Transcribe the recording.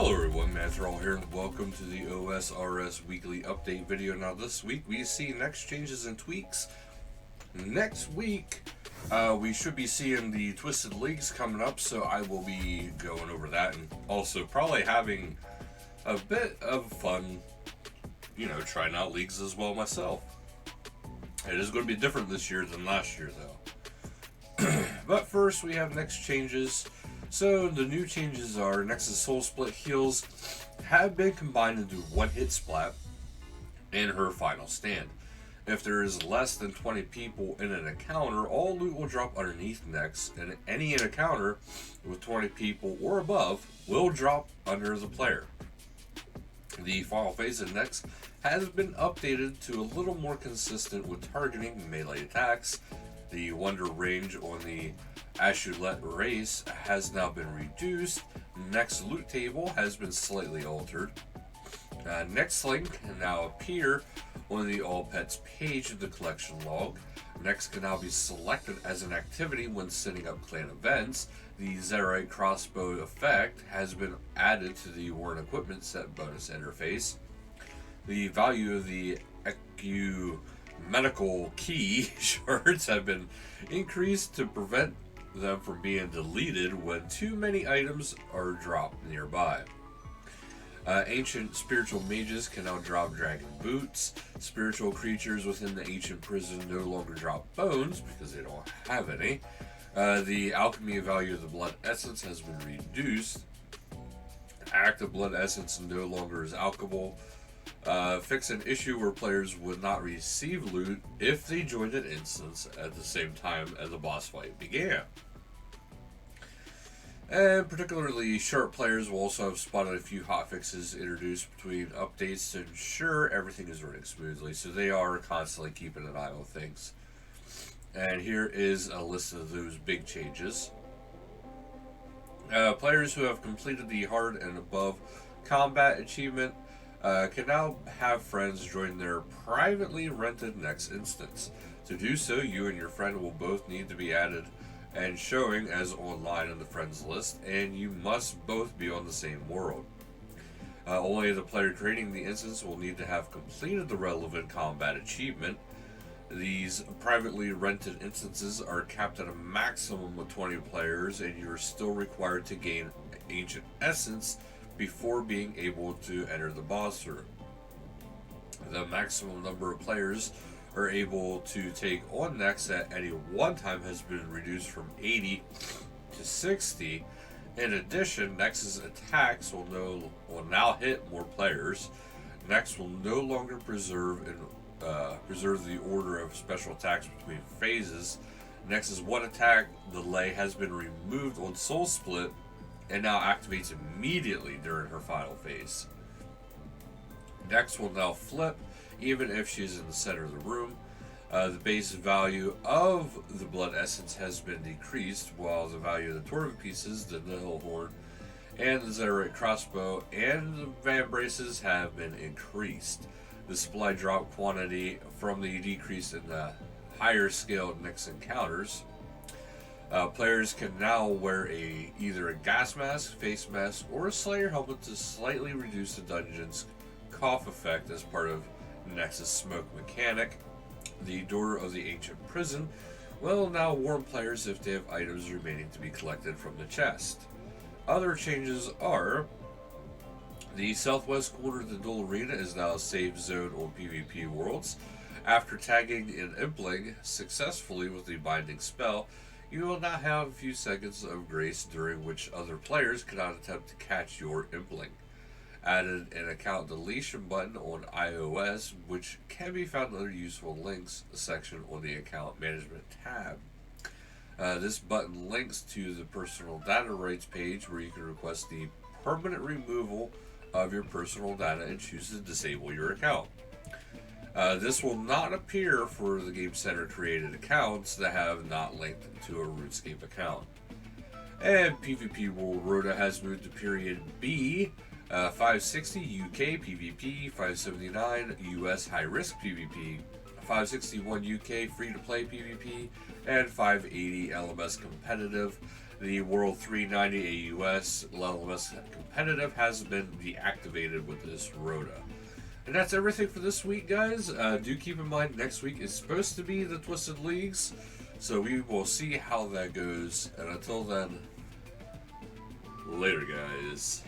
Hello everyone, Manithral here, and welcome to the OSRS weekly update video. Now this week we see Nex Changes and Tweaks. Next week we should be seeing the Twisted Leagues coming up, so I will be going over that and also probably having a bit of fun, trying out leagues as well myself. It is going to be different this year than last year though. But first we have Nex Changes. So the new changes are Nex's Soul Split heals have been combined into one hit splat in her final stand. If there is less than 20 people in an encounter, all loot will drop underneath Nex, and any encounter with 20 people or above will drop under the player. The final phase of Nex has been updated to a little more consistent with targeting melee attacks. The wonder range on the Amulet race has now been reduced. Nex loot table has been slightly altered. Nex link can now appear on the all pets page of the collection log. Nex can now be selected as an activity when setting up clan events. The Zerite crossbow effect has been added to the Worn Equipment set bonus interface. The value of the medical key shards have been increased to prevent them from being deleted when too many items are dropped nearby. Ancient spiritual mages can now drop dragon boots. Spiritual creatures within the ancient prison no longer drop bones because they don't have any. The alchemy value of the blood essence has been reduced. Active blood essence no longer is alchemable. Fix an issue where players would not receive loot if they joined an instance at the same time as the boss fight began. And particularly sharp players will also have spotted a few hotfixes introduced between updates to ensure everything is running smoothly, so they are constantly keeping an eye on things. And here is a list of those big changes. Players who have completed the hard and above combat achievement can now have friends join their privately rented Nex instance. To do so, you and your friend will both need to be added and showing as online in the friends list, and you must both be on the same world. Only the player creating the instance will need to have completed the relevant combat achievement. These privately rented instances are capped at a maximum of 20 players, and you're still required to gain Ancient Essence before being able to enter the boss room. The maximum number of players are able to take on Nex at any one time has been reduced from 80 to 60. In addition, Nex's attacks will now hit more players. Nex will no longer preserve the order of special attacks between phases. Nex's one attack delay has been removed on Soul Split and now activates immediately during her final phase. Nex will now flip even if she's in the center of the room. The base value of the blood essence has been decreased, while the value of the Torvik pieces, the Nihil horn, and the Zerite crossbow and the Van braces have been increased. The supply drop quantity from the decrease in the higher scale Nex encounters. Players can now wear either a gas mask, face mask, or a Slayer helmet to slightly reduce the dungeon's cough effect as part of Nex's smoke mechanic. The door of the ancient prison will now warn players if they have items remaining to be collected from the chest. Other changes are the southwest corner of the Duel Arena is now a safe zone on PvP worlds. After tagging an Impling successfully with the binding spell, you will now have a few seconds of grace during which other players cannot attempt to catch your Impling. Added an account deletion button on iOS, which can be found under useful links section on the account management tab. This button links to the personal data rights page where you can request the permanent removal of your personal data and choose to disable your account. This will not appear for the Game Center created accounts that have not linked to a RuneScape account. And PvP World Rota has moved to period B. 560 UK PvP, 579 US high risk PvP, 561 UK free to play PvP, and 580 LMS competitive. The World 390 AUS LLMS competitive has been deactivated with this rota. And that's everything for this week, guys. Do keep in mind next week is supposed to be the Twisted Leagues, so we will see how that goes. And until then, later, guys.